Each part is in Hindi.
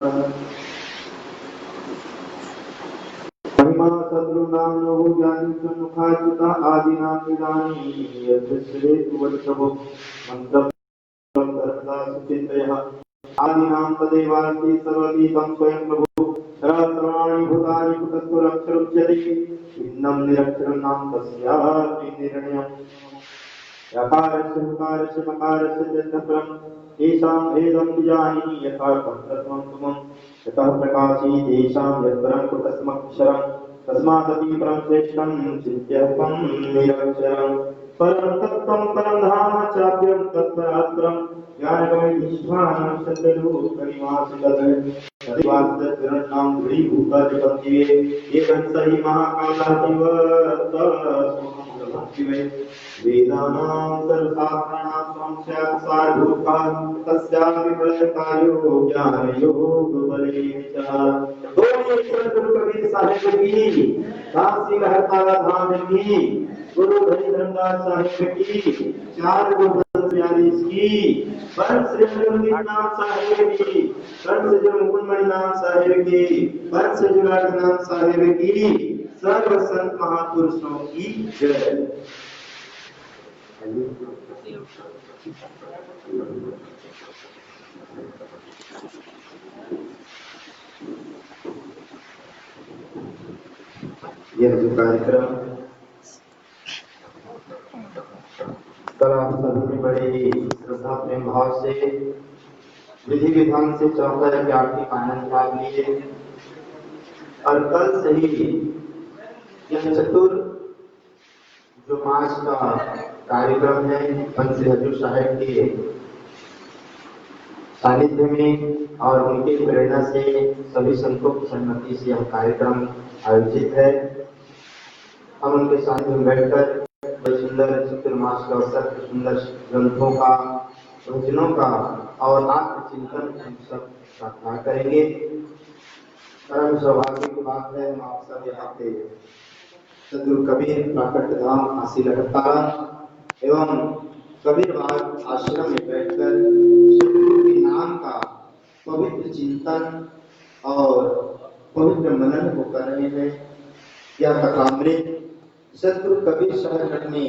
महिमा शत्रुनाम नवो ज्ञानी सन्मुखाच्युता आदिनां निदानी यद्विश्रेतु वत्सवो मन्त्रं धर्मदा सुचिन्तयः आदिनां तदेवास्ति सर्वगीतं स्वयं प्रभु सहस्राणि भूतानि कुतस्वरक्षरुच्यते भिन्नं निरक्षरं नाम तस्यापि निर्णयम् यकारस्य हुकारस्य मकारस्य चन्द्रपरम् तेषां भेदं विजानीहि यथा तन्त्रत्वं तुमं यतः प्रकाशी तेषां यत्परं कुटस्थमक्षरम् तस्मादपि परं श्रेष्ठं चिन्त्यल्पं निरक्षरम् परं तत्त्वं परं धाम चाप्यं तत्परात्परं ज्ञानगमैश्वानं सत्यरूपनिवासितम् तदेवास्तद्गुणनां दृढीभूतजगन्दिवे एकं स हि महाकालः शिवः वेदानां सर्वशास्त्राणां त्वं स्यात् सारभूतः तस्यापि प्रलयकायो ज्ञानयोगबलेन च। बोलिए सद्गुरु कबीर साहिब की, काशी रहता धाम की, गुरु हरिधरदास साहिब की, चार गुरु प्यारीस की, पंच श्री नाम साहिब की, पंच जो मुकुंदमणि नाम साहिब की, पंच जुलाट नाम साहिब की, सर्व संत महापुरुषों की जय। यह जो कार्यक्रम कल आप सभी ने बड़े ही श्रद्धा प्रेम भाव से विधि विधान से चौथा के आरती का आनंद भाग लिए और कल से ही यह चतुर जो मास का कार्यक्रम है पंच श्री हजूर साहिब के सानिध्य में और उनके प्रेरणा से सभी संतों की सम्मति से यह कार्यक्रम आयोजित है। हम उनके सानिध्य में बैठकर बड़े सुंदर चतुर्मास के अवसर पर सुंदर ग्रंथों का भजनों का और आत्मचिंतन हम सब प्रार्थना करेंगे। परम सौभाग्य की बात है हम आप सब यहाँ पे सद्गुरु कबीर प्राकट धाम काशी लहरतारा एवं कबीर बाग आश्रम में बैठकर सद्गुरु के नाम का पवित्र चिंतन और पवित्र मनन को कर रहे हैं। यह कथामृत सद्गुरु कबीर साहब ने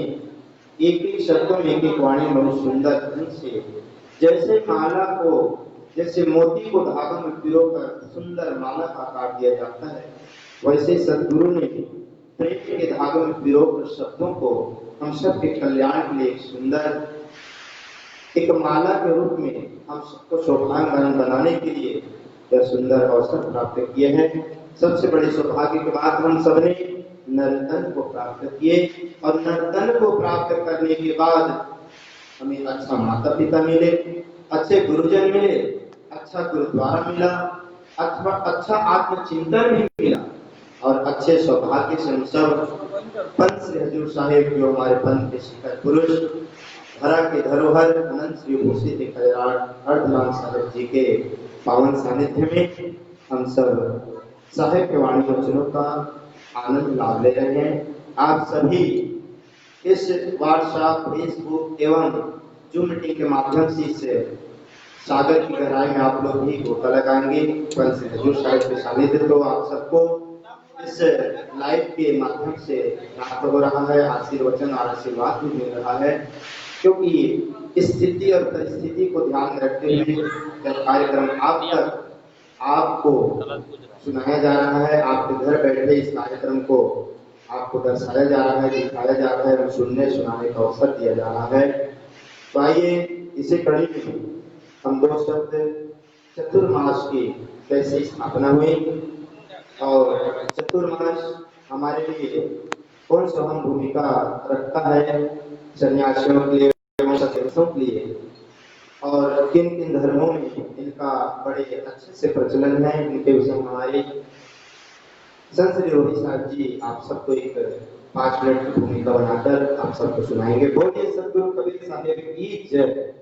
एक एक शब्दों में एक एक वाणी बहुत सुंदर ढंग से जैसे माला को जैसे मोती को धागा में पिरोकर सुंदर माला का आकार दिया जाता है, वैसे सद्गुरु ने प्रेम के धागे में पिरोकर शब्दों को हम सबके कल्याण के लिए एक सुंदर एक माला के रूप में हम सबको शोभायमान बनाने के लिए यह सुंदर अवसर प्राप्त किए हैं। सबसे बड़े सौभाग्य के बाद हम सबने नर्तन को प्राप्त किए और नर्तन को प्राप्त करने के बाद हमें अच्छा माता पिता मिले, अच्छे गुरुजन मिले, अच्छा गुरुद्वारा मिला, अच्छा आत्मचिंतन भी मिला और अच्छे सौभाग्य से हम सब पंच श्री हजूर साहिब जो हमारे पंथ के शिखर पुरुष धरा के धरोहर अनंत श्री भूषित अर्धनाम साहिब जी के पावन सानिध्य में हम सब साहिब के वाणी वचनों का आनंद लाभ ले रहे हैं। आप सभी इस व्हाट्सएप, फेसबुक एवं जूम मीटिंग के माध्यम से इस सागर की गहराई में आप लोग भी गोता लगाएंगे। पंच श्री हजूर साहिब के सानिध्य तो आप सबको इस लाइव के माध्यम से प्राप्त हो रहा है, आशीर्वचन और आशीर्वाद भी मिल रहा है, क्योंकि स्थिति और परिस्थिति को ध्यान में रखते हुए यह कार्यक्रम आप तक आपको सुनाया जा रहा है। आपके घर बैठे इस कार्यक्रम को आपको दर्शाया जा रहा है, दिखाया जा रहा है और सुनने सुनाने का अवसर दिया जा रहा है। तो आइए इसी कड़ी में हम दो शब्द चतुर्मास की कैसे स्थापना हुई और चतुर्मास हमारे लिए कौन सा अहम भूमिका रखता है सन्यासियों के लिए एवं सत्संगों के लिए और किन किन धर्मों में इनका बड़े अच्छे से प्रचलन है, इनके विषय में हमारे संत श्री रोही साहब जी आप सबको एक 5 मिनट की भूमिका बनाकर आप सबको सुनाएंगे। बोलिए सद्गुरु कबीर साहिब की जय।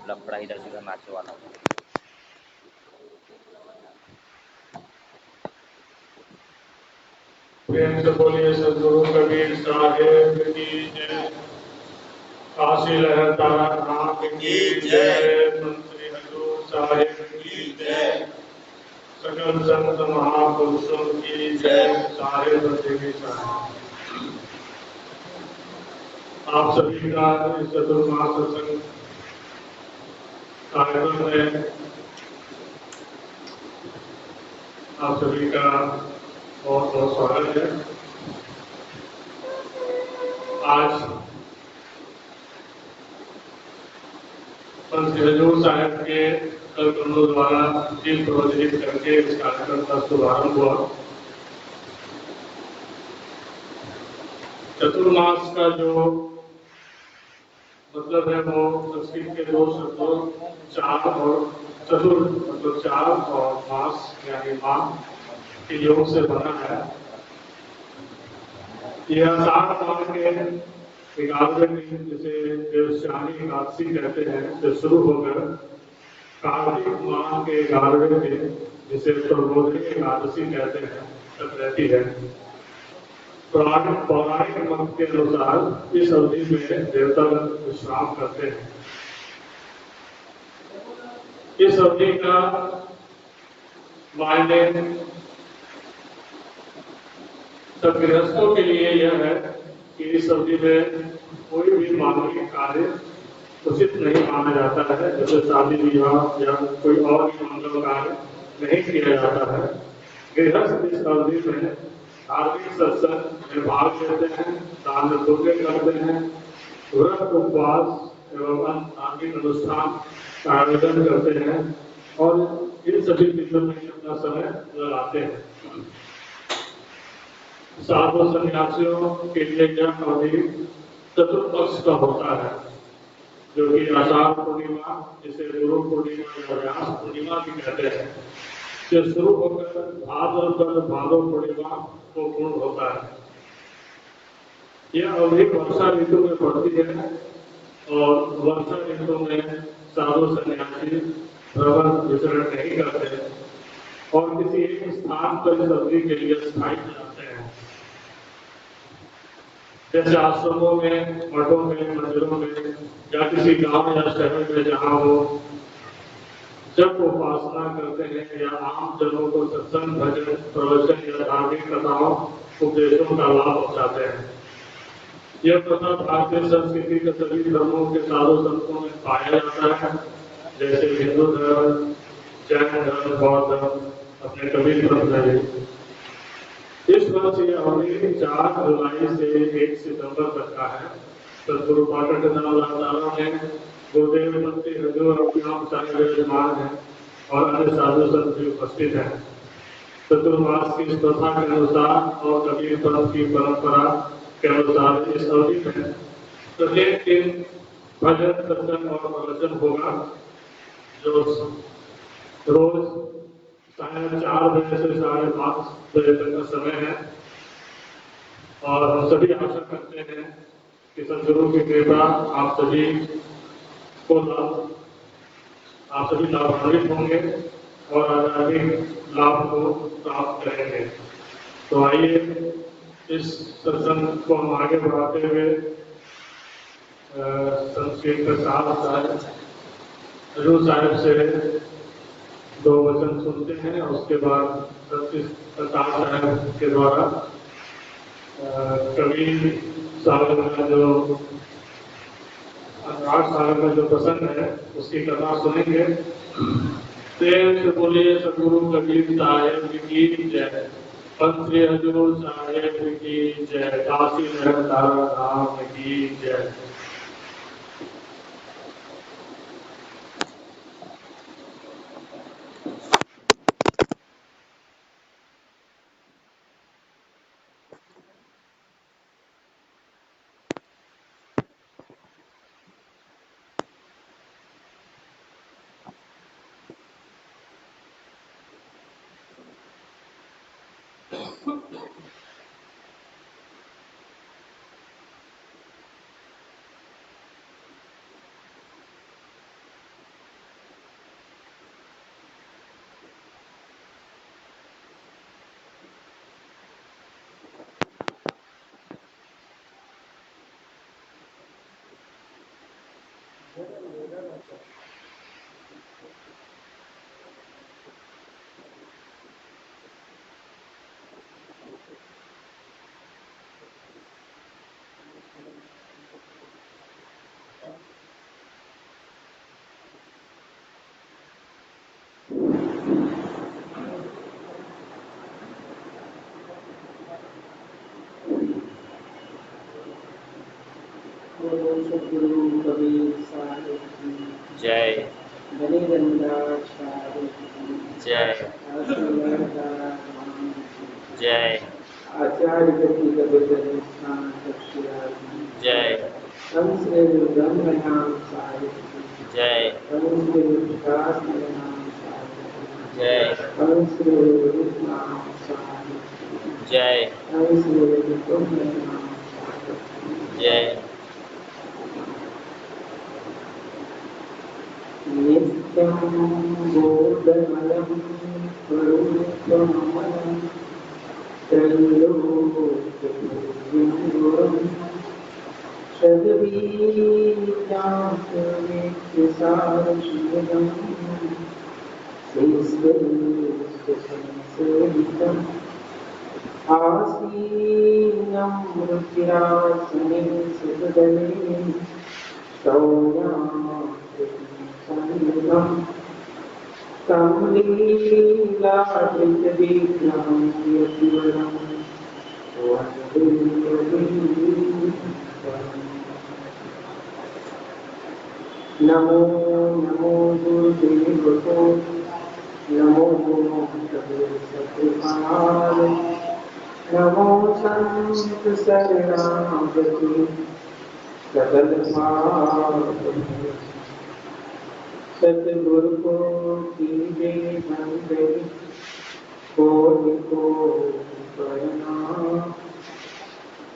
लफड़ा इधर से उधर नाचे वाला। प्रेम से बोलिए सदगुरु कबीर साहेब की जय। काशी लहर तारा धाम की जय। मंत्री हजूर साहिब की जय। सकल संत महापुरुषों की जय। साहेब देवी साहेब। आप सभी का इस चतुर्मास सत्संग कार्यक्रम में आप सभी का बहुत बहुत स्वागत है। आज पंत हजूर साहब के कलकंदों द्वारा जीव प्रोत्साहित करके इस कार्यक्रम का शुभारंभ हुआ। चतुर्मास का जो मतलब है वो संस्कृत के दो शब्दों चार और चतुर मतलब चार और मास यानी माह के योग से बना है। यह आषाढ़ माह के 11वें दिन जिसे देवस्यानी एकादशी कहते हैं से शुरू होकर कार्तिक माह के 11वें दिन जिसे प्रबोधनी एकादशी कहते हैं तक रहती है। पौराणिक मत के अनुसार इस अवधि में देवता विश्राम करते हैं। इस अवधि का मायने सब गृहस्थों के लिए यह है कि इस अवधि में कोई भी मानवीय कार्य उचित नहीं माना जाता है, जैसे शादी विवाह या कोई और भी मंगल कार्य नहीं किया जाता है। गृहस्थ इस अवधि में धार्मिक सत्संग में भाग लेते हैं, दान पुण्य करते हैं, व्रत उपवास एवं अन्य धार्मिक अनुष्ठान का आयोजन करते हैं और इन सभी चीजों में अपना समय लगाते हैं। साधु सन्यासियों के लिए यह अवधि चतुर्पक्ष का होता है, जो कि आषाढ़ पूर्णिमा जिसे गुरु पूर्णिमा या व्यास पूर्णिमा भी कहते हैं से शुरू होकर भादव पूर्णिमा को पूर्ण होता है। यह अवधि वर्षा ऋतु में पड़ती है और वर्षा ऋतु में साधु सन्यासी भ्रमण विचरण नहीं करते और किसी एक स्थान पर इस अवधि के लिए स्थायी जाते हैं, जैसे आश्रमों में, मठों में, मंदिरों में या किसी गांव या शहर में जहां वो जब उपासना करते हैं या आम जनों को सत्संग भजन प्रवचन या धार्मिक कथाओं उपदेशों का लाभ पहुंचाते हैं। यह प्रथा भारतीय संस्कृति के सभी धर्मों के साधु संतों में पाया जाता है, जैसे हिंदू धर्म, जैन धर्म, बौद्ध धर्म, अपने कबीर धर्म में। इस वर्ष यह अवधि 4 जुलाई से 1 सितंबर तक का है। सदगुरु पाठक ने गुरुदेव मंत्री हजूर अपने विराजमान है और अन्य साधु संत भी उपस्थित हैं। चतुर्मास की इस प्रथा के अनुसार और कबीर पंथ की परंपरा के अनुसार इस अवधि में प्रत्येक दिन भजन सत्संग और प्रवचन होगा, जो रोज 4:30 बजे से 5:30 बजे तक का समय है। और हम सभी आशा करते हैं कि सदगुरु की कृपा आप सभी लाभान्वित होंगे और आजादी लाभ को प्राप्त करेंगे। तो आइए इस सत्संग को हम आगे बढ़ाते हुए संस्कृत प्रसाद साहब हजूर साहब से 2 वचन सुनते हैं और उसके बाद प्रकाश साहब के द्वारा कबीर साहब का जो 8 साल का जो प्रसंग है उसकी कथा सुनेंगे। प्रेम से बोलिए सदगुरु कबीर साहेब की जय। पंत हजूर साहेब की जय। काशी लहर तारा धाम की जय। सदगुरु कबीर साहिब की जय गणेश साहिब की जय जय आचार्य गति कबीर स्थान सच्चिदानंद की जय हम श्री ब्रह्म नाम साहिब की जय हम श्री विकास नाम साहिब की जय हम श्री रूप नाम साहिब की जय हम श्री ब्रह्म नाम साहिब की जय नित्यं बोधमयं स्वरूपममलं त्रैलोक्यपूज्यं गुरुं सद्गीतार्थवेद्यसारशीलम् श्रीस्वरूपसंसेवितम् आसीनं रुचिरासने सुखदमे सौम्याकृतिसंयुगम् कमलीलाकृतविग्रहं यतिवरं वन्दे कबीरम्। नमो नमो गुरुदेवो नमो कबीर सतपाल नमो संत शरणागति सकल पाप सतगुरु को कीजे बंदे कोटि को प्रणाम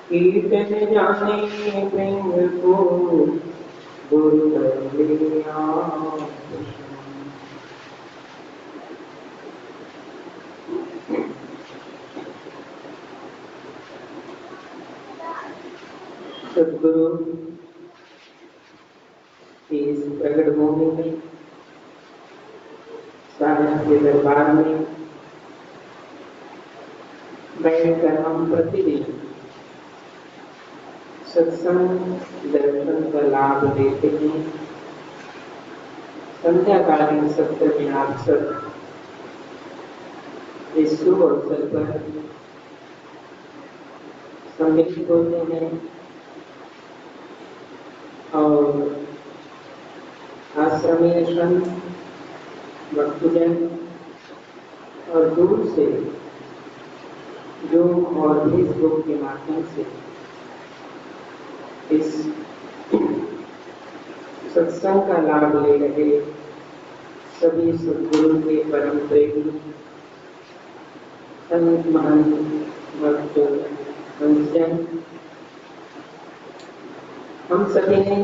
कीर्तन जाने प्रेम को गुरु लिया सदगुरु इस प्रकट भूमि में साधना के दरबार में बैठकर हम प्रतिदिन सत्संग दर्शन का लाभ लेते हैं। संध्याकालीन सत्र में आप सब इस शुभ अवसर पर सम्मिलित होते हैं और आश्रमीय संत भक्तजन और दूर से जूम और फेसबुक के माध्यम से इस सत्संग का लाभ ले रहे सभी सद्गुरु के परम प्रेमी संत महंत भक्त संतजन हम सभी ने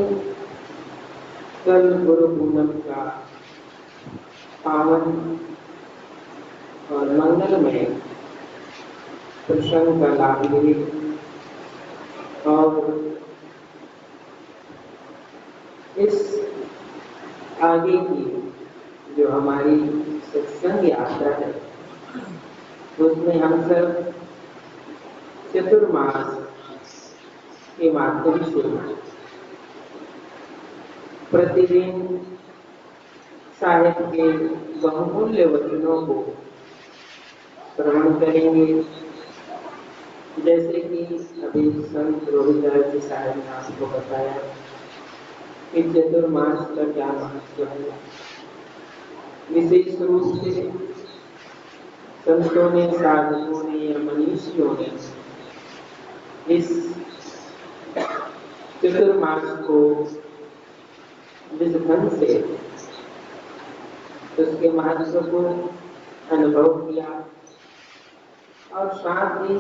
कल गुरु पूनम का पावन और मंगलमय प्रसंग का लाभ लिए और इस आगे की जो हमारी सत्संग यात्रा है उसमें हम सब चतुर्मास के माध्यम से प्रतिदिन साहिब के बहुमूल्य वचनों को श्रवण करेंगे। जैसे कि अभी संत रोहिदास जी साहब ने आपको बताया कि चतुर्मास का क्या महत्व है। विशेष रूप से संतों ने, साधकों ने या मनीषियों ने इस चतुर्मास को जिस ढंग से उसके महत्व को अनुभव किया और साथ ही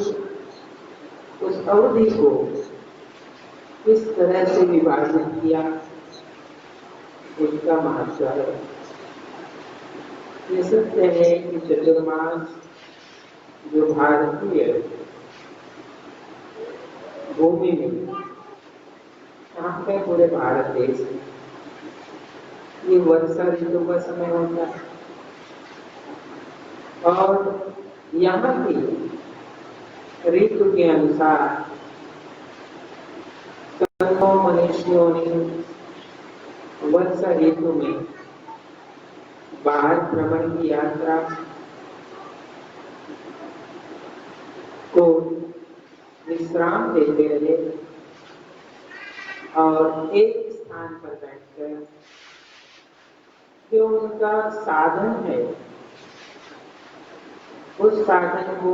उस अवधि को किस तरह से विभाजित किया उसका महत्व है। ये सत्य है कि चतुर्मास जो भारतीय भूमि में यहाँ पे पूरे भारत देश में ये वर्षा ऋतु का समय होता है और यहाँ की ऋतु के अनुसार संतों मनीषियों ने वर्षा ऋतु में बाहर भ्रमण की यात्रा को विश्राम देते रहे और एक स्थान पर बैठकर जो उनका साधन है उस साधन को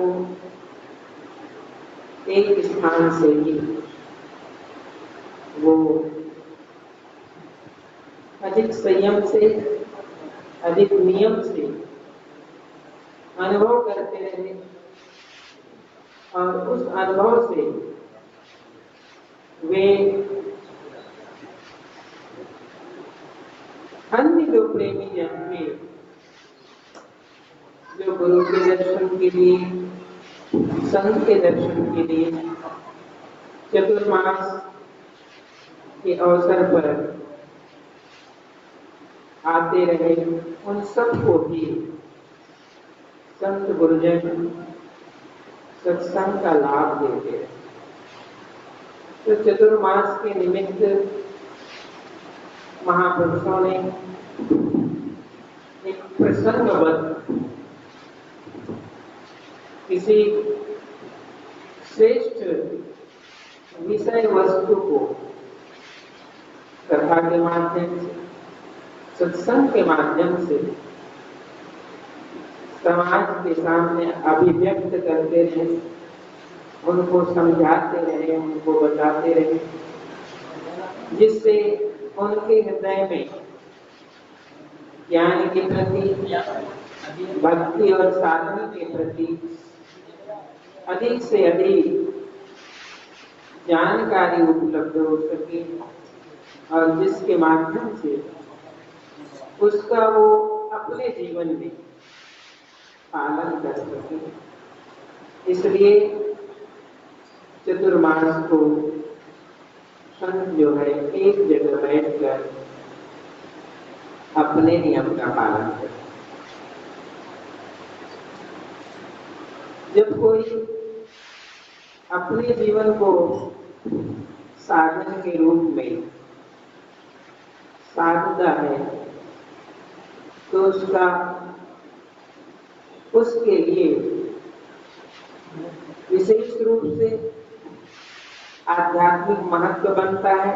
एक स्थान से ही वो अधिक संयम से, अधिक नियम से अनुभव करते रहे और उस अनुभव से वे अन्य जो प्रेमी जन थे, जो गुरु के दर्शन के लिए, संत के दर्शन के लिए चतुर्मास के अवसर पर आते रहे, उन सबको भी संत गुरुजन सत्संग का लाभ देते रहे। तो चतुर्मास के निमित्त महापुरुषों ने एक प्रसंगबद्ध किसी श्रेष्ठ विषय वस्तु को कथा के माध्यम से, सत्संग के माध्यम से समाज के सामने अभिव्यक्त करते रहे, उनको समझाते रहे, उनको बताते रहे, जिससे उनके हृदय में ज्ञान के प्रति, भक्ति और साधना के प्रति अधिक से अधिक जानकारी उपलब्ध हो सके और जिसके माध्यम से उसका वो अपने जीवन में पालन कर सके। इसलिए चतुर्मास को संत जो है एक जगह बैठकर अपने नियम का पालन करे। जब कोई अपने जीवन को साधन के रूप में साधता है तो उसके लिए विशेष रूप से आध्यात्मिक महत्व बनता है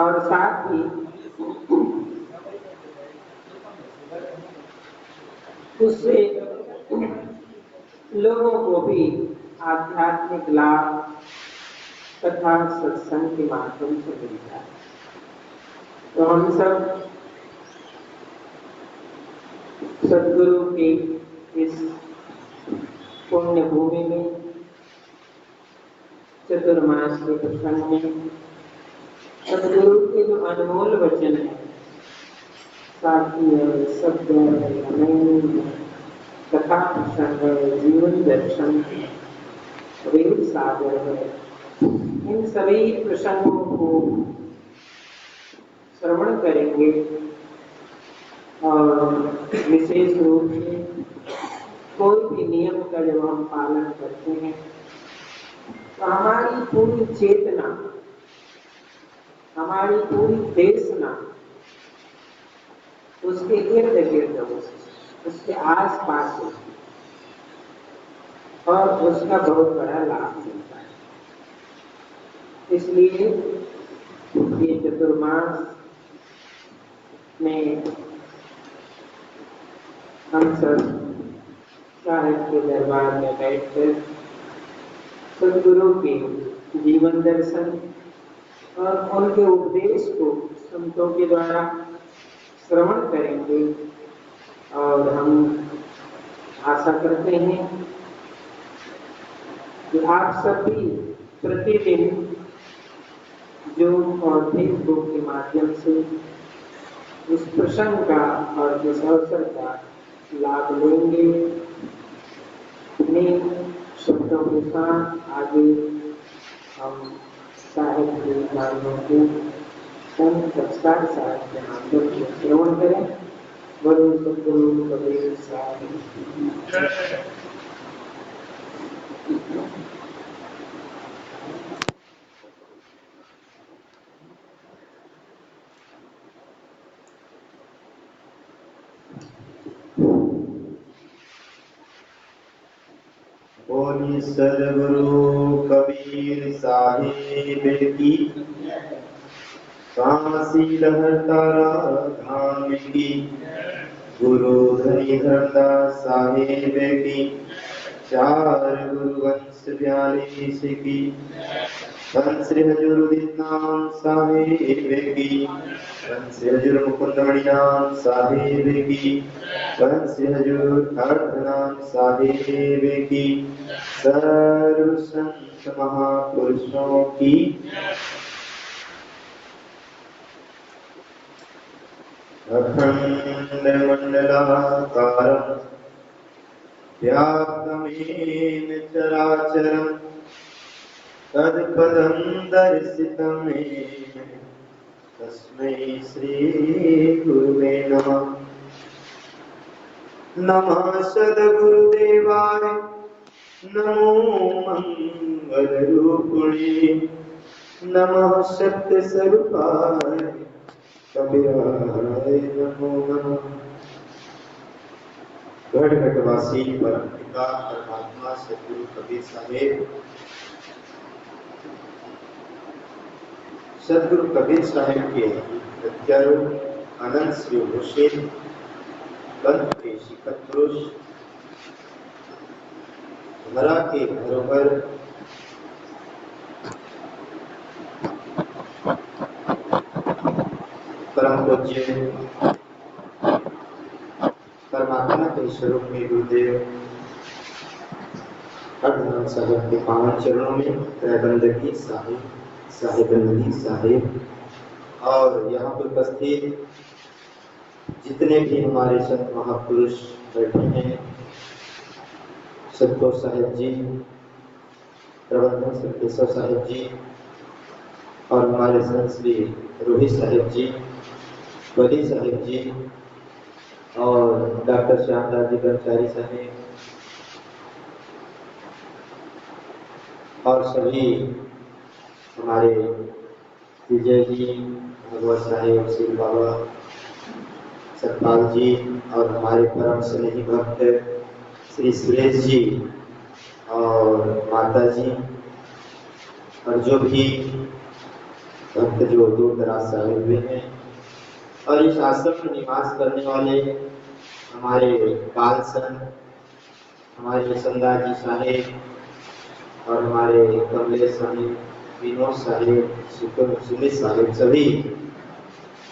और साथ ही उससे लोगों को भी आध्यात्मिक लाभ तथा सत्संग के माध्यम से मिलता है। तो हम सब सद्गुरु के इस पुण्य भूमि में चतुर्मास के प्रसंग में सद्गुरु के जो अनमोल वचन है, साथी है, शब्द है, कथा प्रसंग है, जीवन दर्शन है, वेद सागर है, इन सभी प्रसंगों को श्रवण करेंगे और विशेष रूप से कोई भी नियम का जब हम पालन करते हैं तो हमारी पूरी चेतना, हमारी पूरी देशना उसके इर्द गिर्द, उसके आस पास और उसका बहुत बड़ा लाभ मिलता है। इसलिए ये चतुर्मास में हम सब साहिब के दरबार में बैठकर सद्गुरु के जीवन दर्शन और उनके उपदेश को संतों के द्वारा श्रवण करेंगे और हम आशा करते हैं कि आप सभी प्रतिदिन जूम और फेसबुक के माध्यम से इस प्रसंग का और इस अवसर का लाभ लेंगे। अपने शब्दों के साथ आगे हम साहिब के गानों को संत सत्कार साहिब के माध्यम से श्रवण करें। बोलो सद्गुरु कबीर साहिब। बोलिए सदगुरु कबीर साहिब की, काशी लहरतारा धाम की, गुरु हरिहरदास साहिब की, चार गुरु वंश 42 की, धन श्री हजूरुद्दीन नाम साहिब की, धन श्री हजूर मुकुंदमणि नाम साहिब की, धन श्री हजूर अर्धनाम साहिब की, सर्व संत महापुरुषों की। अखंड मंडलाकारं व्याप्तं येन चराचरं तत्पदं दर्शितं येन तस्मै श्री गुरुवे नमः। नमः सद्गुरुदेवाय, नमो मंगल रूपिणे, नमः सत्य स्वरूपाय कबीराय नमो नमः। गढ़घटवासी परम पिता परमात्मा सद्गुरु कबीर साहेब, सद्गुरु कबीर साहेब के प्रत्यारोप अनंत श्री घोषित पंथ के शिखर पुरुष धरा के धरोहर परम पूज्य परमात्मा के स्वरूप में गुरुदेव अर्धनाम साहब के पावन चरणों में त्रैबंदगी साहिब, साहिबंदगी साहिब और यहाँ पर उपस्थित जितने भी हमारे संत महापुरुष बैठे हैं, सतगुरु साहिब जी, प्रबंधक श्री केशव साहिब जी और हमारे संत श्री रोहित साहिब जी, बली साहिब जी और डॉक्टर श्यामदास जी कर्मचारी साहेब और सभी हमारे विजय जी, भगवत साहेब, श्री बाबा सतपाल जी और हमारे परम स्नेही भक्त श्री सुरेश जी और माता जी और जो भी भक्त जो दूर दराज से आए हुए हैं और इस आश्रम में निवास करने वाले हमारे बाल संत, हमारे संदास जी साहेब और हमारे कमलेश साहिब, विनोद साहिब, सुमित साहिब, सभी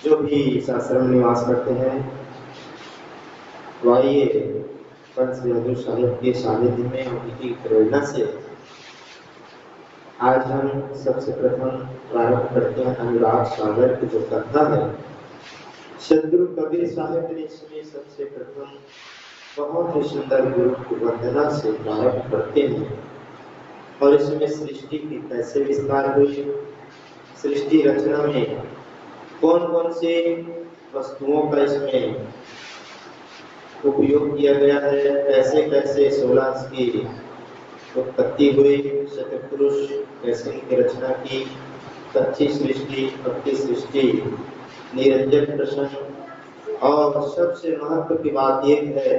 जो भी इस आश्रम में निवास करते हैं, आइए पंच श्री हजूर साहिब के सानिध्य में उनकी प्रेरणा से आज हम सबसे प्रथम प्रारंभ करते हैं अनुराग सागर की जो कथा है। सद्गुरु कबीर साहिब ने इसमें सबसे प्रथम बहुत ही सुंदर गुरु की वंदना से प्रारंभ करते हैं और इसमें सृष्टि की कैसे विस्तार हुई, सृष्टि रचना में कौन कौन से वस्तुओं का इसमें उपयोग किया गया है, कैसे कैसे 16 की उत्पत्ति हुई, शतपुरुष कैसे इनकी रचना की, कच्ची सृष्टि, पक्की सृष्टि, निरंजन प्रश्न और सबसे महत्व की बात यह है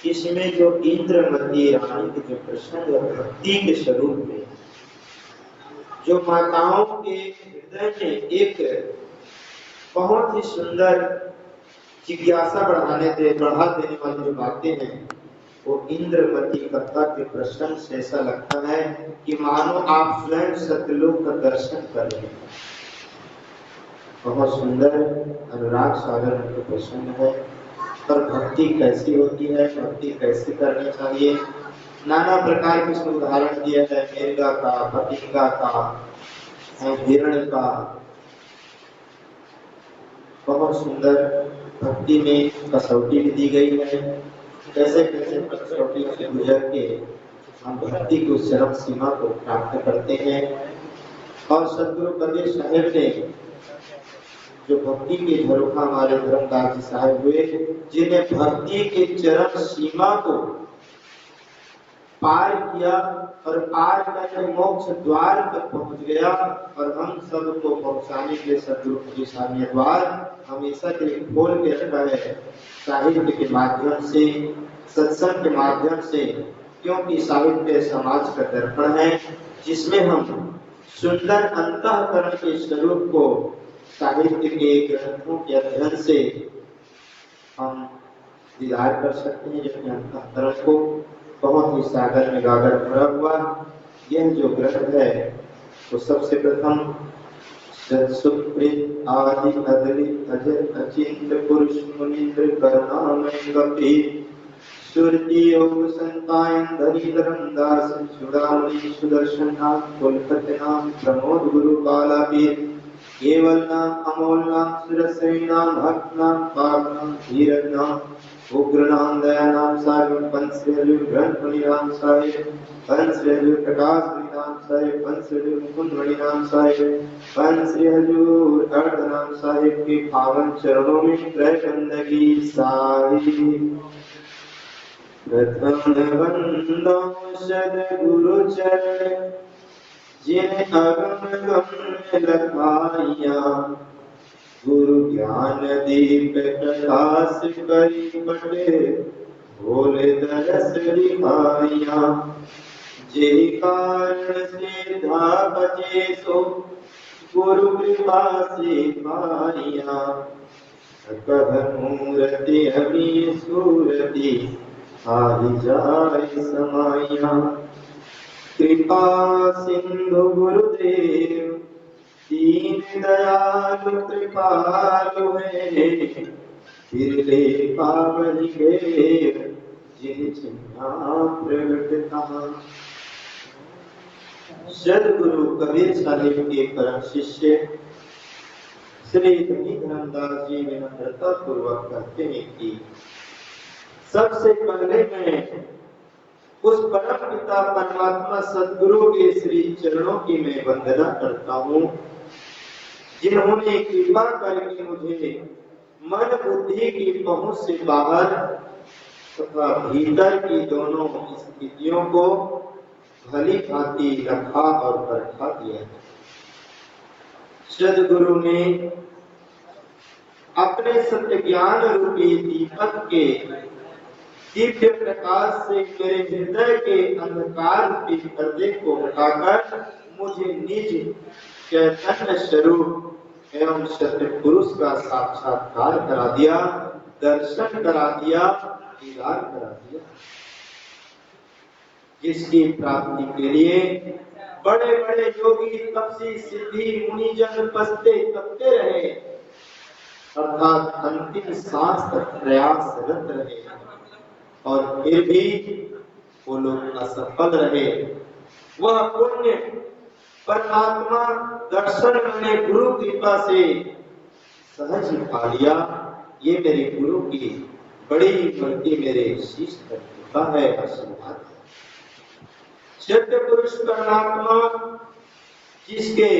इसमें जो इंद्रमती रानी के जो प्रश्न भक्ति के स्वरूप में जो माताओं के हृदय में एक बहुत ही सुंदर जिज्ञासा बढ़ा देने वाली जो बातें हैं, वो इंद्रमती कथा के प्रश्न से ऐसा लगता है कि मानो आप स्वयं सतलोक का दर्शन कर रहे हैं। बहुत सुंदर अनुराग सागर उनके प्रश्न है और भक्ति कैसी होती है, भक्ति कैसे करनी चाहिए, नाना प्रकार के उसमें उदाहरण दिया है, मेरगा का, पतिंगा का, हिरण का। बहुत सुंदर भक्ति में कसौटी भी दी गई है, कैसे कैसे कसौटी से गुजर के हम भक्ति की उस चरम सीमा को प्राप्त करते हैं। और सद्गुरु कबीर साहिब ने जो भक्ति के झरोखा हमारे धर्मदास जी साहिब हुए, जिन्हें भक्ति के चरम सीमा को पार किया और पार करके मोक्ष द्वार तक पहुंच गया। और हम सबको पहुंचाने के लिए सदगुरु की सामने द्वार हमेशा के लिए खोल के रखा है, साहित्य के माध्यम से, सत्संग के माध्यम से। क्योंकि साहित्य समाज का दर्पण है, जिसमें हम सुंदर अंतःकरण के स्वरूप को साहित्य के ग्रंथों के अध्ययन से हम दीदार कर सकते हैं। जबकि अंतःकरण को बहुत ही सागर में गागर भरा हुआ यह जो ग्रंथ है, वो सबसे प्रथम सुप्रीत आदि अदलित अजर अचिंत्य पुरुष मुनीन्द्र करुणामय गंभीर सुरति योग संतायन धनीधरम दास चूड़ामणि सुदर्शन नाम कुलपति नाम प्रमोद गुरु बालापीर केवल नाम अमोल नाम सुरसवी नाम भक्त नाम पाप नाम धीरज नाम उग्र नाम दया नाम साहिब पंचरेलु ग्रंथ मणि नाम साहिब पंचरेलु प्रकाश मणि नाम साहिब पंचरेलु मुकुंद मणि नाम साहिब पंचरेलु अर्ध नाम साहिब के पावन चरणों में त्रैकंदगी साहिब। प्रथम वंदो सद्गुरु चरण जिन अगम गम लखाइया गुरु ज्ञान दीप प्रकाश करी बटे भोले दरस दिखाइया जे कारण से धा बचे सो गुरु कृपा से पाइया कह मूर्ति अमी सूरति आदि जाय समाइया कृपा सिंधु गुरुदेव दीन दयालु कृपालु है बिरले पावन घेर जिन चिन्हा प्रगट कहा। सद्गुरु कबीर साहिब के परम शिष्य श्री धनीधरमदास जी विनम्रता पूर्वक कहते हैं कि सबसे पहले मैं उस परम पिता परमात्मा सद्गुरु के श्री चरणों की मैं वंदना करता हूँ, जिन्होंने कृपा करके मुझे मन बुद्धि की पहुंच से बाहर तथा भीतर की दोनों स्थितियों को भली भांति रखा और परखा दिया। सद्गुरु ने अपने सत्य ज्ञान रूपी दीपक के दिव्य प्रकाश से मेरे हृदय के अंधकार रूपी पर्दे को हटाकर मुझे निज चैतन्य स्वरूप एवं सत्य पुरुष का साक्षात्कार करा दिया, दर्शन करा दिया, दीदार करा दिया, जिसकी प्राप्ति के लिए बड़े बड़े योगी तपसी सिद्धि मुनिजन पसते तपते रहे, अर्थात अंतिम सांस तक प्रयासरत रहे, और फिर भी वो लोग असफल रहे। वह पुण्य परमात्मा दर्शन मैंने गुरु कृपा से सहज पा लिया। ये मेरे गुरु की बड़ी भक्ति मेरे शीश पर कृपा है, आशीर्वाद। सत्य पुरुष परमात्मा जिसके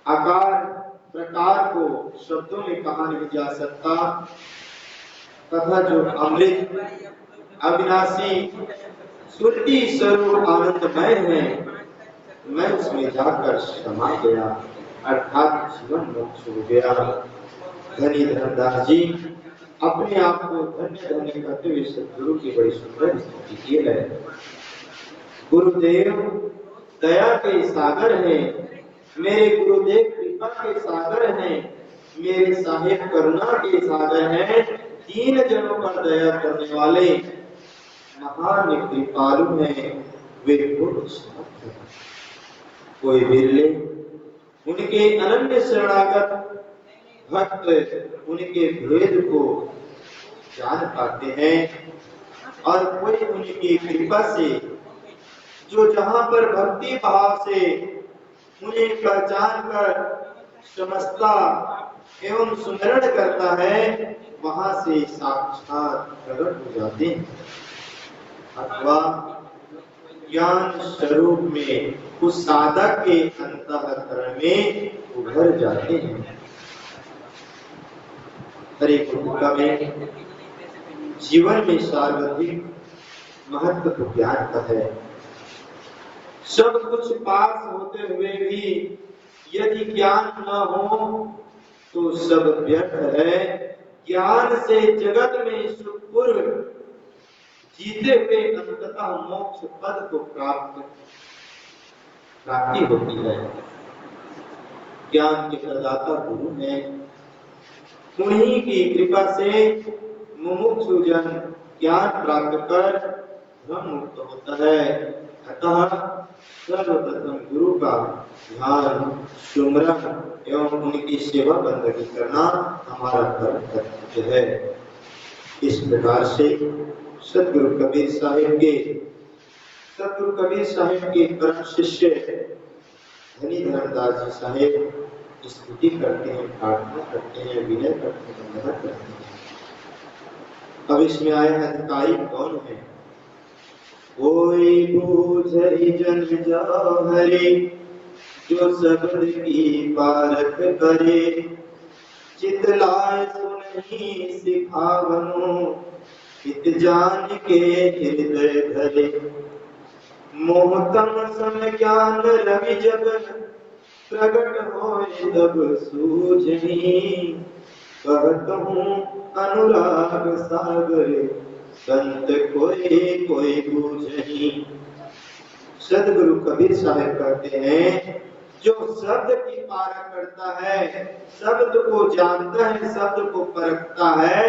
आकार प्रकार को शब्दों में कहा नहीं जा सकता, तथा जो अमृत अविनाशी सुरति स्वरूप आनंदमय है, मैं उसमें जाकर समा गया, अर्थात जीवन मोक्ष हो गया। धनीधरमदास जी अपने आप को धन्य धन्य करते हुए सद्गुरु की बड़ी सुंदर स्तुति की है। गुरुदेव दया के सागर हैं, मेरे गुरुदेव कृपा के सागर हैं, मेरे साहिब करुणा के सागर हैं, दीन जनों पर दया करने वाले महान कृपालु हैं, वे कोई बिरले उनके अनन्य शरणागत भक्त उनके भेद को जान पाते हैं, और कोई उनकी कृपा से जो जहां पर भक्ति भाव से उन्हें पहचान कर समझता एवं सुमरण करता है, वहां से साक्षात प्रकट हो जाते हैं, अथवा ज्ञान स्वरूप में उस साधक के अंतःकरण में उभर जाते हैं। हरे कृपा में जीवन में सर्वाधिक महत्व ज्ञान का है। सब कुछ पास होते हुए भी यदि ज्ञान न हो तो सब व्यर्थ है। ज्ञान से जगत में सुखपूर्व जीते हुए अंततः मोक्ष पद को प्राप्ति होती है। ज्ञान के प्रदाता गुरु हैं। उन्हीं की कृपा से मुमुक्षु जन ज्ञान प्राप्त कर भ्रम मुक्त होता है। अतः सर्वप्रथम गुरु का ध्यान, सुमरन एवं उनकी सेवा बंदगी करना हमारा कर्तव्य है। इस प्रकार से सतगुरु कबीर साहिब के परम शिष्य धनी धर्मदास जी साहिब स्तुति करते हैं, प्रार्थना करते हैं, विनय करते हैं, मेहनत करते हैं। अब इसमें आए अधिकारी कौन है? कोई बूझई जन जौहरी, जो शब्द की पारख करे, चित लाय सुनहि सिखावनु, हित जान के हृदय धरे। मोहतम सम ज्ञान रवि जब प्रगट होए तब सूझहि, कहतहु अनुराग सागर, संत कोई कोई बूझहि। सदगुरु कबीर साहब कहते हैं, जो शब्द की पारख करता है, शब्द को जानता है, शब्द को परखता है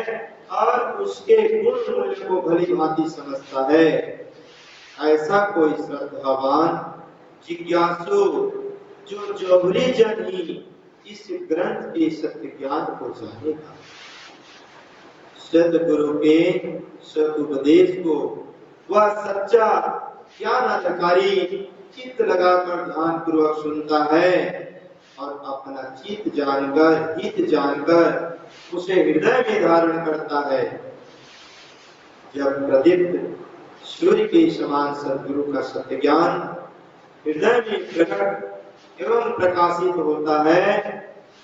और उसके गुण मूल्य को भली भांति समझता है, ऐसा कोई श्रद्धावान जिज्ञासु जो जौहरी जन ही इस ग्रंथ के सत्य ज्ञान को जानेगा। सदगुरु के सदुपदेश को वह सच्चा ज्ञान अधिकारी चित्त लगाकर ध्यान पूर्वक सुनता है और अपना चित्त जानकर, हित जानकर उसे हृदय में धारण करता है। जब प्रदीप्त सूर्य के समान सदगुरु का सत्य ज्ञान हृदय में प्रकट एवं प्रकाशित होता है,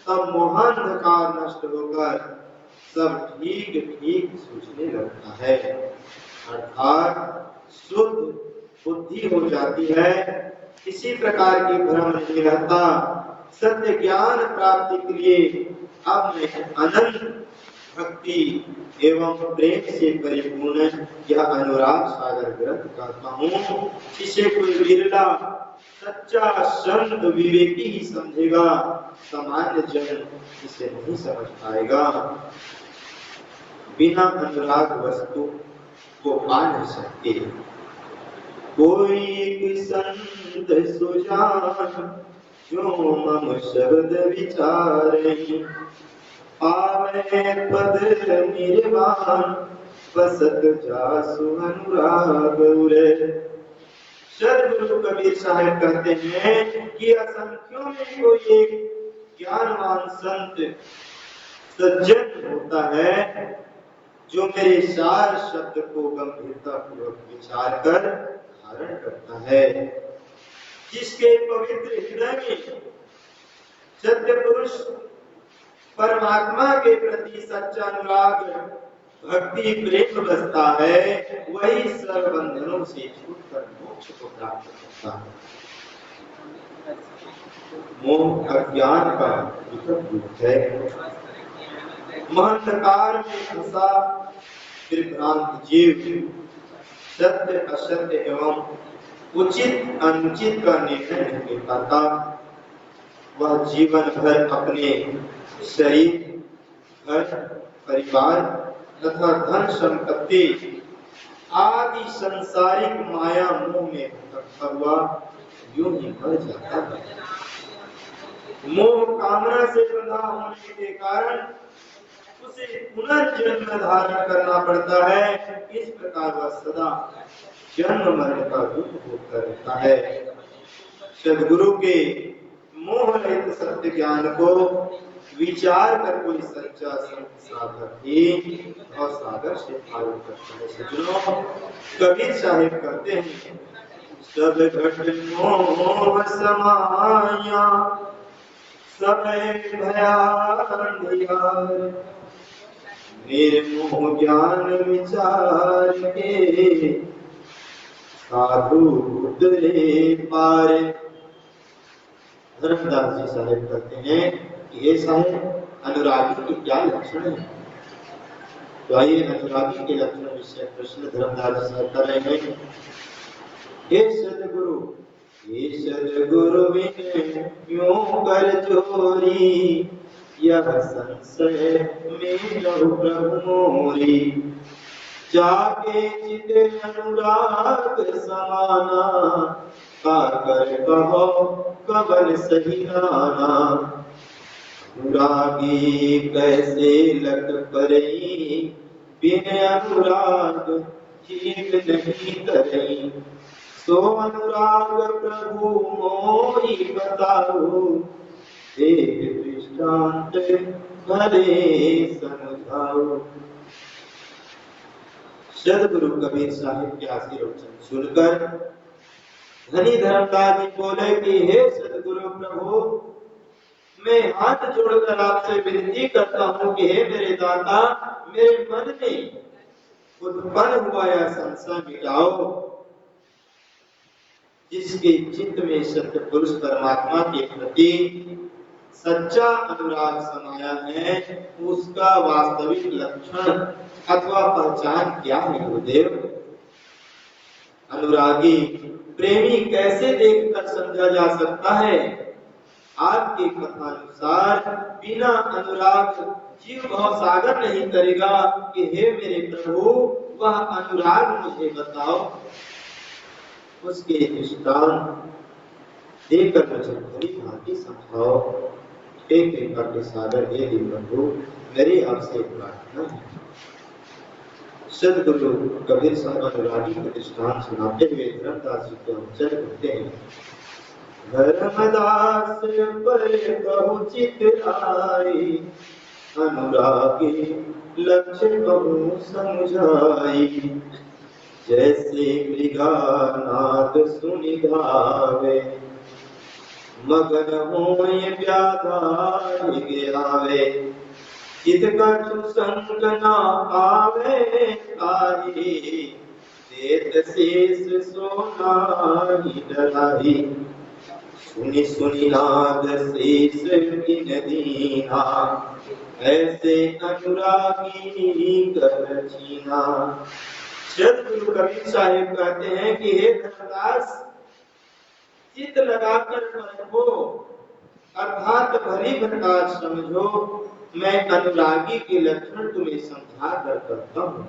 तब मोहांधकार नष्ट होकर सब ठीक ठीक सूझने लगता है, अर्थात शुद्ध बुद्धि हो जाती है। किसी प्रकार की भ्रम नहीं रहता। सत्य ज्ञान प्राप्ति के लिए अब मैं अनंत भक्ति एवं प्रेम से परिपूर्ण यह अनुराग सागर ग्रंथ कहता हूँ। इसे कोई बिरला सच्चा संत विवेकी ही समझेगा, सामान्य जन इसे नहीं समझ पाएगा। बिना अनुराग वस्तु को पा नहीं सकते। कोई संत सुजान जो मम शब्द विचारे, पावे पद निर्वाण बसत जासु अनुराग उरे। सदगुरु कबीर साहब कहते हैं कि असंख्यों में कोई एक ज्ञानवान संत सज्जन होता है जो मेरे सार शब्द को गंभीरता पूर्वक विचार कर धारण करता है, जिसके पवित्र हृदय में सत्य पुरुष परमात्मा के प्रति सच्चा अनुराग भक्ति प्रेम बसता है, वही सर्व बंधनों से छूटकर मोक्ष को प्राप्त करता है। मोह अज्ञान का विकट रूप है। महंतकार में फंसा विभ्रांत जीव सत्य असत्य एवं उचित अनुचित का निर्णय नहीं ले पाता। वह जीवन भर अपने शरीर, घर, परिवार तथा धन संपत्ति आदि संसारिक माया मोह में भटकता हुआ यूं ही मर जाता है। मोह कामना से बंधा होने के कारण उसे पुनर्जन्म धारण करना पड़ता है। इस प्रकार वह सदा जन्म मरण का दुख भोगता रहता है। सदगुरु के मोह रहित सत्य ज्ञान को विचार कर कोई सच्चा संत साधक ही और सागर से पालन करता है। सज्जनों, कबीर साहिब कहते हैं, सब घट मोह समाया समय भया अंधियार, निर्मोह ज्ञान विचार के साधु उतरे पार। धर्मदास जी साहेब कहते हैं कि ये साहेब अनुरागी के क्या लक्षण है। तो आइए अनुरागी के लक्षण विषय प्रश्न धर्मदास जी साहब कर रहे हैं। हे सदगुरु बिन क्यों कर चोरी, यह संशय में रहु प्रभु मोरी। जाके चित अनुराग समाना, आकर कहो कवन सही नाना। अनुरागी कैसे लग परई, बिन अनुराग जीव नहीं करई। सो अनुराग प्रभु मोहि बताओ, एक दृष्टांत भले समझाओ। सदगुरु कबीर साहिब के आशीर्वचन सुनकर धनी धर्मदास जी बोले कि हे सदगुरु प्रभु, मैं हाथ जोड़कर आपसे विनती करता हूँ कि हे मेरे दाता, मेरे मन में उत्पन्न हुआ यह संशय मिटाओ। जिसके चित्त में सत्य पुरुष परमात्मा के प्रति सच्चा अनुराग समाया है, उसका वास्तविक लक्षण अथवा पहचान क्या है गुरुदेव? अनुरागी प्रेमी कैसे देखकर समझा जा सकता है? आपके कथानुसार बिना अनुराग जीव भाव सागर नहीं करेगा कि हे मेरे प्रभु, वह अनुराग मुझे बताओ। उसके दृष्टांत देकर मुझे बड़ी भांति समझाओ। एक कृपा के सागर हे प्रभु, मेरी आपसे प्रार्थना है। सदगुरु कबीर साहब अनुरागी के दृष्टांत सुनाते हुए धर्मदास जी के वचन कहते हैं। धर्मदास पर बहु चित आई, अनुरागी लक्ष्य बहु समझाई। जैसे मृगा नाद सुनि धावे, मगन होय व्याधार गिरावे। चित कछु संग न आवे ताहि, देत शेष सोनाहि डराहि। सुनि सुनि नाद शेष किन दीना, ऐसे अनुरागी कर छीना। सदगुरु कबीर साहिब कहते हैं कि हे धर्मदास, चित लगाकर परखो, अर्थात भली प्रकार समझो। मैं अनुरागी के लक्षण तुम्हें समझा कर करता हूँ।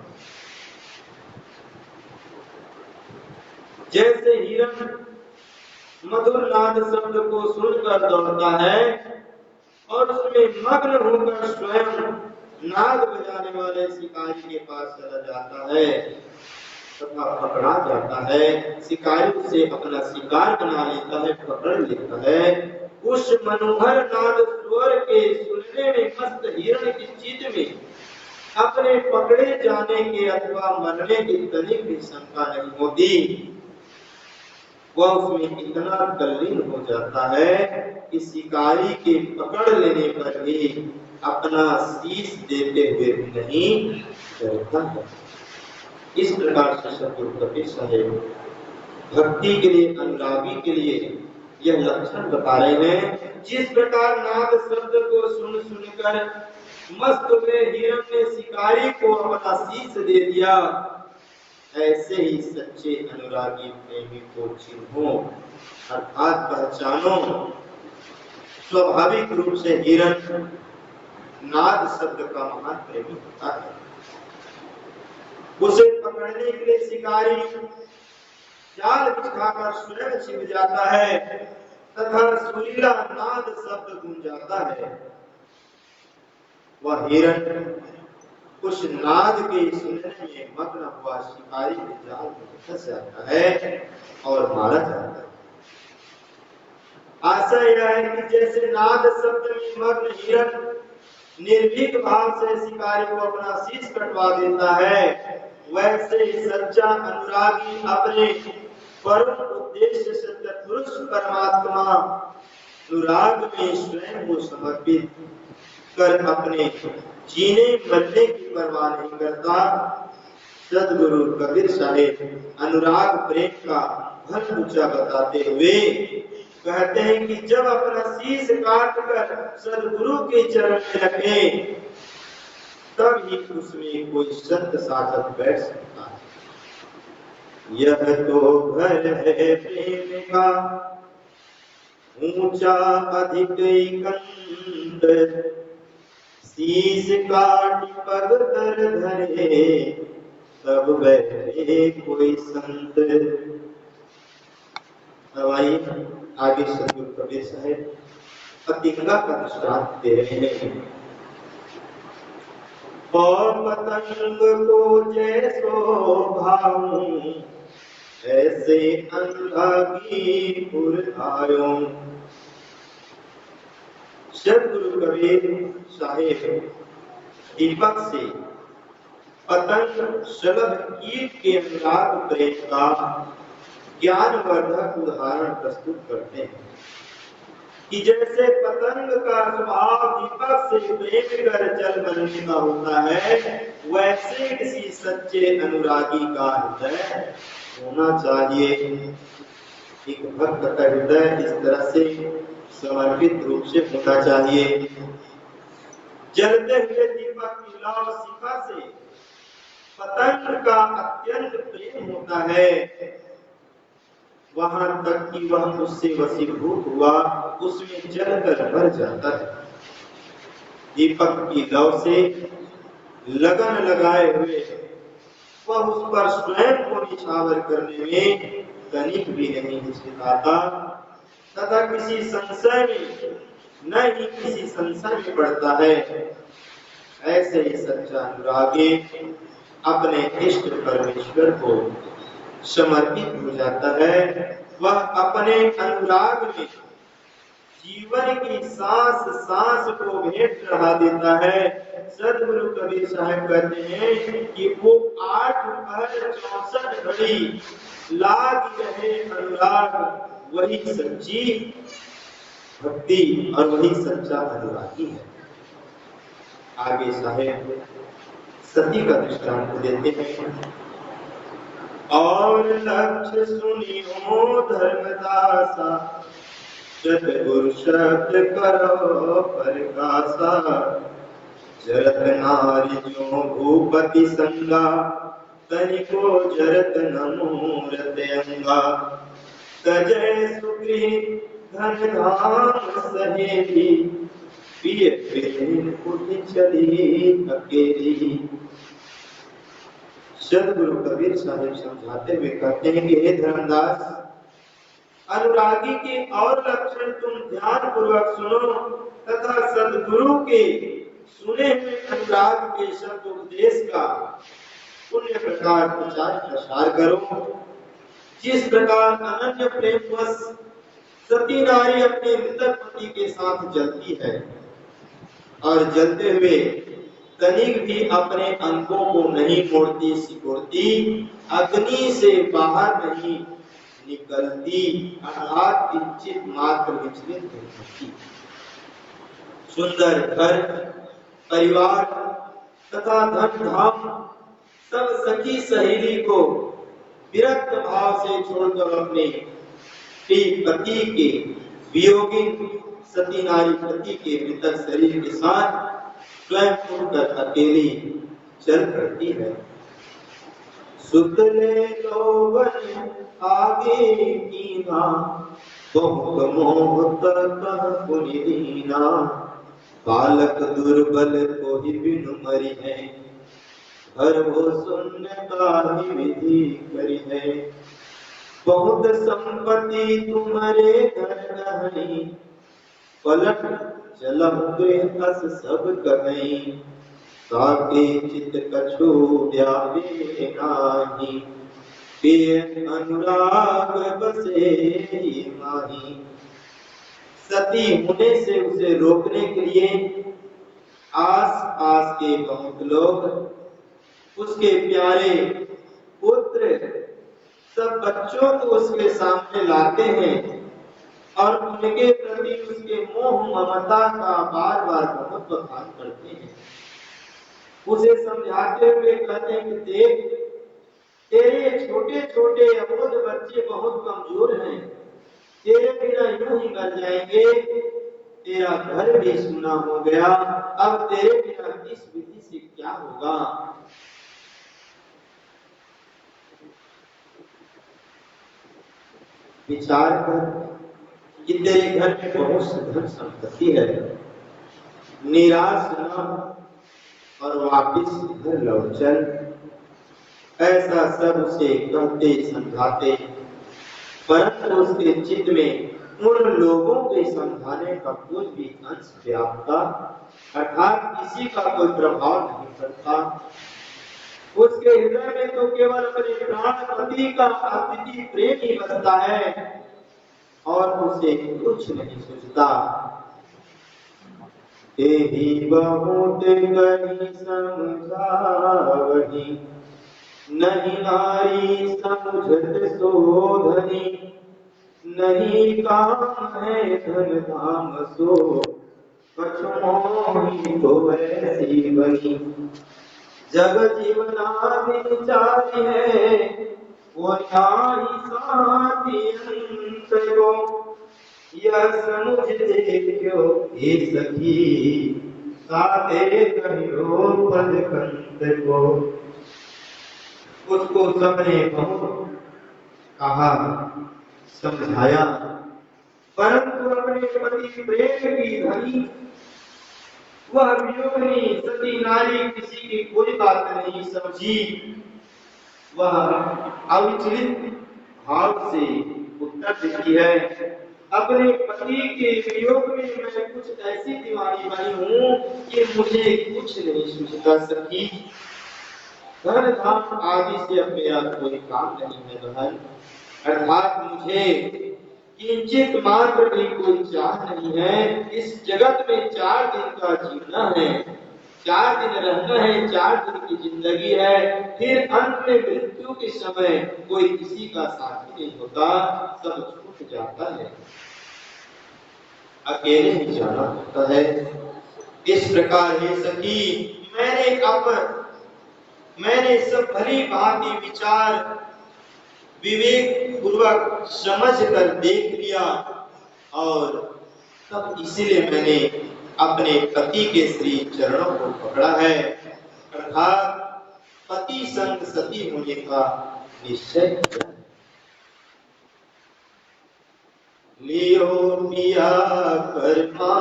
जैसे हिरण मधुर नाद शब्द को सुनकर दौड़ता है और उसमें मग्न होकर स्वयं नाद बजाने वाले शिकारी के पास चला जाता है तथा पकड़ा जाता है। शिकारी उसे अपना शिकार बना लेता है, पकड़ लेता है। उस मनोहर नाद स्वर के सुनने में मस्त हिरण की चित्त में अपने पकड़े जाने के अथवा मरने की तनिक भी शंका नहीं होती। वह उसमें इतना तल्लीन हो जाता है कि शिकारी के पकड़ लेने पर भी अपना शीश देते हुए नहीं डरता है। इस प्रकार से सदगुरु कबीर साहिब भक्ति के लिए, अनुरागी के लिए यह लक्षण बता रहे हैं। जिस प्रकार नाद शब्द को सुन सुनकर मस्त हुए हिरण ने शिकारी को अपना शीश दे दिया, ऐसे ही सच्चे अनुरागी प्रेमी को चिन्हो अर्थात पहचानो। स्वाभाविक रूप से हिरण नाद शब्द का महान प्रेमी होता है। उसे पकड़ने के लिए शिकारी जाल बिछाकर स्वयं छिप जाता है तथा सुरीला नाद शब्द गूंजाता है। वह हिरण उस नाद के सुनने में मग्न हुआ शिकारी के जाल में फंस जाता है और मारा जाता है। आशा यह है कि जैसे नाद शब्द में मग्न हिरण निर्भीक भाव से शिकारी को अपना शीश कटवा देता है, वैसे ही सच्चा अनुरागी अपने परम उद्देश्य सत्य पुरुष परमात्मा अनुराग में स्वयं को समर्पित कर अपने जीने मरने की परवाह नहीं करता। सदगुरु कबीर साहेब अनुराग प्रेम का भल ऊंचा बताते हुए कहते हैं कि जब अपना शीश काट कर सदगुरु के चरण में रखे तब ही उसमें कोई संत साधक बैठ सकता है। यह तो घर है प्रेम का ऊंचा अधिक कंद, शीश काट पग तर धरे तब बैठे कोई संत। अब आइए आगे सदगुरु कबीर साहेब पतिंगा का दृष्टांत दे रहे हैं। और पतंग को जैसो भाऊं ऐसे अनुरागी पुर आयो। सदगुरु कबीर साहेब दीपक से पतंग शलभ कीट के अनुराग प्रेम का ज्ञानवर्धक उदाहरण प्रस्तुत करते हैं कि जैसे पतंग का स्वभाव दीपक से प्रेम कर जल बनने का होता है, वैसे किसी सच्चे अनुरागी का हृदय होना चाहिए। एक भक्त का हृदय इस तरह से समर्पित रूप से होना चाहिए। जलते हुए दीपक की लौ शिखा से पतंग का अत्यंत प्रेम होता है, वहां तक कि वह उससे वशीभूत हुआ, उसमें जलकर भर जाता है। दीपक की लौ से लगन लगाए हुए वह उस पर स्वयं को निछावर करने में तनिक भी नहीं हिचकिचाता तथा किसी संशय में न ही किसी संशय में पड़ता है। ऐसे ही सच्चा अनुरागी अपने इष्ट परमेश्वर को समर्पित हो जाता है। वह अपने अनुराग में जीवन की सांस सांस को भेंट चढ़ा देता है। सदगुरु कबीर साहब कहते हैं कि वो 8 पहर 64 घड़ी लाग रहे अनुराग, वही सच्ची भक्ति और वही सच्चा अनुरागी है। आगे साहेब सती का दृष्टांत देते हैं। और लक्ष्य सुनियो धर्मदासा, सतगुरु शब्द करो प्रकाशा। जरत नारी जो भूपति संगा, तनिको जरत न मूरत अंगा। तजय सुग्रीव धन धाम सहेली, पिय प्रेम उठ चली अकेली। सदगुरु कबीर साहिब समझाते हुए कहते हैं कि हे धर्मदास, अनुरागी के और लक्षण तुम ध्यान पूर्वक सुनो तथा सदगुरु के सुने हुए अनुराग के शब्द उपदेश का पुण्य प्रकार प्रचार प्रसार करो। जिस प्रकार अनन्य प्रेमवश सती नारी अपने मृतक पति के साथ जलती है और जलते हुए तनिक भी अपने अंगों को नहीं मोड़ती सिकोड़ती, अग्नि से बाहर नहीं निकलती, अर्थात किंचित मात्र विचलित नहीं होती। सुंदर घर परिवार तथा धन धाम सब सखी सहेली को विरक्त भाव से छोड़कर अपने पति के वियोगी सती नारी पति के मृतक शरीर के साथ स्वयं उठकर अकेली चल पड़ती है। सुतले लोगन आगे कीना, बहुत मोह तक पुनि दीना। बालक दुर्बल को ही बिनु मरी है, घर वो सुनने का ही विधि करी है। बहुत संपत्ति तुम्हारे घर नहीं, पलट चलम अस सब कहीं। ताके चित कछु व्यापे नाही, पिय अनुराग बसे माही। सती होने से उसे रोकने के लिए आस पास के बहुत लोग, उसके प्यारे पुत्र सब बच्चों को उसके सामने लाते हैं और उनके प्रति उसके मोह ममता का बार बार बखान करते हैं। उसे समझाते हुए कहते हैं कि देख, तेरे छोटे छोटे अबोध बच्चे बहुत कमजोर हैं, तेरे बिना यूं ही मर जाएंगे। तेरा घर भी सुना हो गया, अब तेरे बिना इस विधि से क्या होगा। विचार कर कि तेरे घर में बहुत सी धन संपत्ति है, निराश न और वापिस घर लौट चल। ऐसा सब उसे कहते समझाते, परंतु उसके चित्त में उन लोगों के समझाने का कुछ भी अंश व्यापता अर्थात किसी का कोई प्रभाव नहीं पड़ता। उसके हृदय में तो केवल अपने प्राणपति का अद्वितीय प्रेम ही बसता है और उसे कुछ नहीं सूझता। एही बहुत कही समझावही, नहीं नारी समझत सोधनी। नहीं काम है धन धाम सो, कछु मोहि तो ऐसी बनी। जग जीवनादि चारि है, वो न्यायी साथी अंत को। यह समुझ देखियो हे सखी, साते कहियो पद कंत को। उसको सबने बहुत कहा, समझाया, परंतु अपने पति प्रेम की धनी वह वियोगिनी सती नारी किसी की कोई बात नहीं समझी। वह अविचलित भाव से उत्तर देती है, अपने पति के वियोग में मैं कुछ ऐसी दीवानी बनी हूँ कि मुझे कुछ नहीं सूझता सकी। धन धाम आदि से अब मेरा कोई काम नहीं है बहन, अर्थात मुझे किंचित मात्र भी कोई चाह नहीं है। इस जगत में 4 दिन का जीना है, 4 दिन रहना है, 4 दिन की जिंदगी है, फिर अंत में मृत्यु के समय कोई किसी का साथी नहीं होता, सब छूट जाता है, अकेले ही जाना होता है। इस प्रकार हे सखी, मैंने सब भली भांति विचार विवेक पूर्वक समझ कर देख लिया और तब इसीलिए मैंने अपने पति के श्री चरणों को पकड़ा है, अर्थात पति संग सती होने का निश्चय किया। लियो पिया कर्मा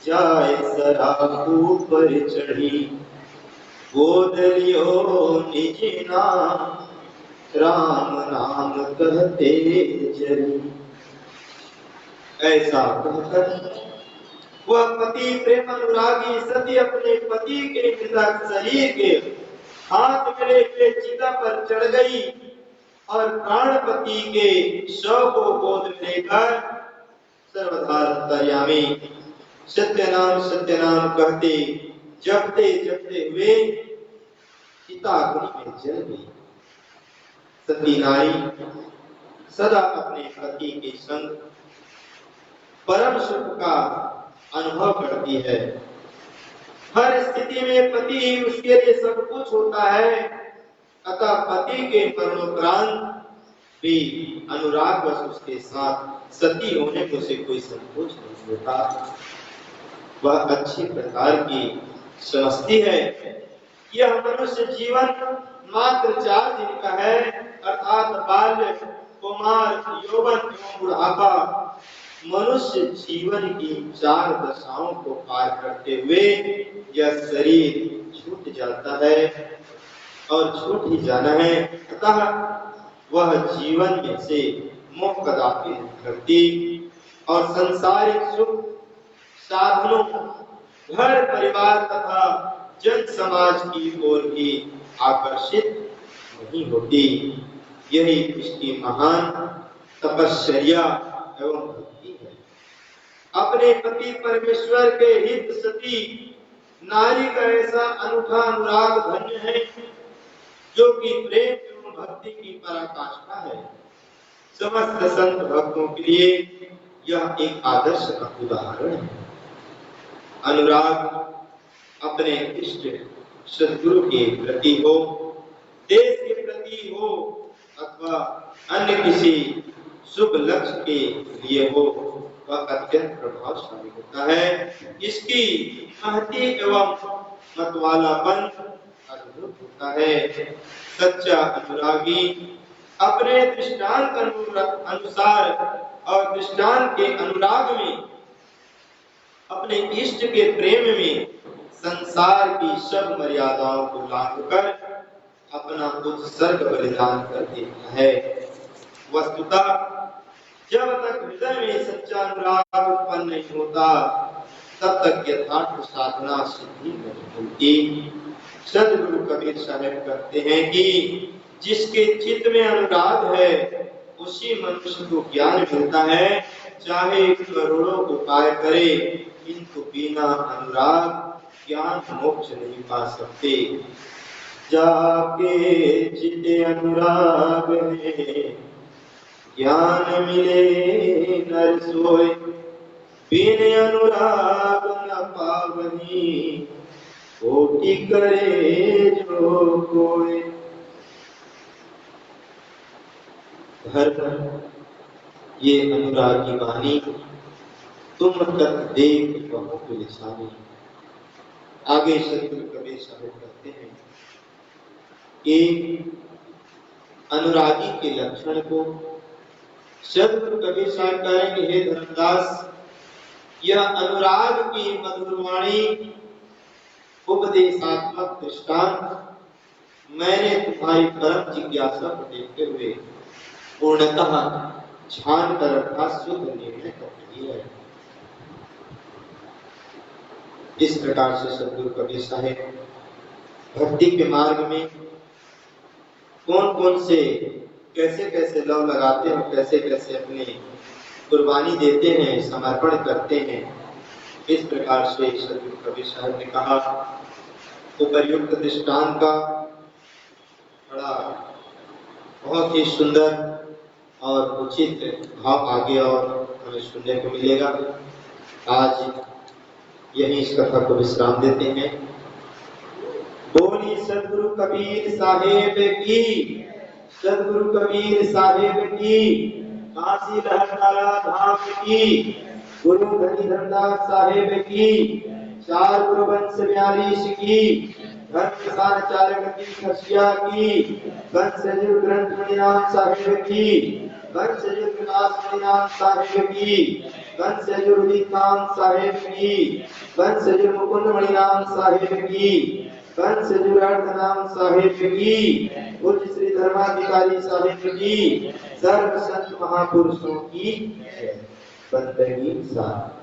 जाए सराहू पर चढ़ी, गोद लियो निज नाम राम नाम कहते जरी। ऐसा कहकर वह पति प्रेम अनुरागी सती अपने पति के मृतक शरीर के हाथ में लेके चिता पर चढ़ गई और प्राणपति के शव को गोद में लेकर सर्वधा अंतर्यामी सत्य नाम कहते जपते जपते हुए चिता अग्नि में जल गई। सती नारी सदा अपने पति के संग परम सुख का अनुभव करती है। हर स्थिति में पति ही उसके लिए सब कुछ होता है, अतः पति के मरणोपरांत भी अनुराग बस उसके साथ सती होने को उसे कोई संकोच नहीं होता। वह अच्छी प्रकार की समझती है यह मनुष्य जीवन मात्र 4 दिन का है, अर्थात बाल्य, कुमार, यौवन एवं बुढ़ापा। मनुष्य जीवन की 4 दशाओं को पार करते हुए यह शरीर छूट जाता है और छूट ही जाना है, अतः वह जीवन में से मोह कदापि नहीं करती और संसारिक सुख साधनों, घर परिवार तथा जन समाज की ओर भी आकर्षित नहीं होती। यही उसकी महान तपश्चर्या एवं भक्ति है। अपने पति परमेश्वर के हित सती नारी का ऐसा अनूठा अनुराग धन्य है जो कि प्रेम एवं भक्ति की पराकाष्ठा है। समस्त संत भक्तों के लिए यह एक आदर्श का उदाहरण है। अनुराग अपने इष्ट सदगुरु के प्रति हो, देश के प्रति हो अथवा अन्य किसी शुभ लक्ष्य के लिए हो, वह अत्यंत प्रभावशाली होता है। इसकी महती एवं मतवालापन अद्भुत होता है। सच्चा अनुरागी अपने दृष्टांत अनुसार और दृष्टांत के अनुराग में, अपने इष्ट के प्रेम में संसार की सब मर्यादाओं को लांघकर अपना उत्सर्ग बलिदान कर देता है। वस्तुतः जब तक हृदय में सच्चा अनुराग उत्पन्न नहीं होता, तब तक यथार्थ साधना सिद्धि नहीं होती। सदगुरु कबीर साहब कहते हैं कि जिसके चित्त में अनुराग है, उसी मनुष्य को ज्ञान मिलता है, चाहे करोड़ों उपाय करे, किंतु बिना अनुराग ज्ञान मोक्ष नहीं पा सकते। जाके चित्त अनुराग में ज्ञान मिले नर सोए, बिन अनुराग न पावनी, कोटि करे जो कोई। धर्म ये अनुराग की वाणी, तुम तक देख बहुत लिसानी। आगे सदगुरु कबीर साहब कहते हैं कि अनुरागी के लक्षण को सदगुरु कबीर साहब कह रहे हैं कि हे धर्मदास, यह अनुराग की मधुर वाणी, उपदेशात्मक दृष्टांत मैंने तुम्हारी परम जिज्ञासा को देखते हुए पूर्णतः छान कर रखा, शुद्ध निर्णय कर लिया है। इस प्रकार से सदगुरु कबीर साहब भक्ति के मार्ग में कौन कौन से कैसे कैसे लव लगाते हैं, कैसे कैसे अपने कुर्बानी देते हैं, समर्पण करते हैं। इस प्रकार से सदगुरु कबीर साहब ने कहा, उपर्युक्त दृष्टांत का बड़ा बहुत ही सुंदर और उचित भाव आगे और हमें सुनने को मिलेगा। आज यही इस कथा को विश्राम देते हैं। बोली सदगुरु कबीर साहेब की, सदगुरु कबीर साहेब की, काशी लहरदारा धाम की, गुरु धनी धनदास साहेब की, चार गुरु वंश 42 की, धर्मसार चारगति खसिया की, वंशजुर ग्रंथ मणिनाथ साहेब की, वंशजुर विलास मणिनाथ साहेब की, वंशजुर उदितनाथ साहेब की, वंशजुर मुकुंद मणिनाथ साहेब की, वंशजुर अर्धनाथ साहेब की, पूज्य श्री धर्माधिकारी साहेब की, सर्व संत महापुरुषों की बंदगी साथ।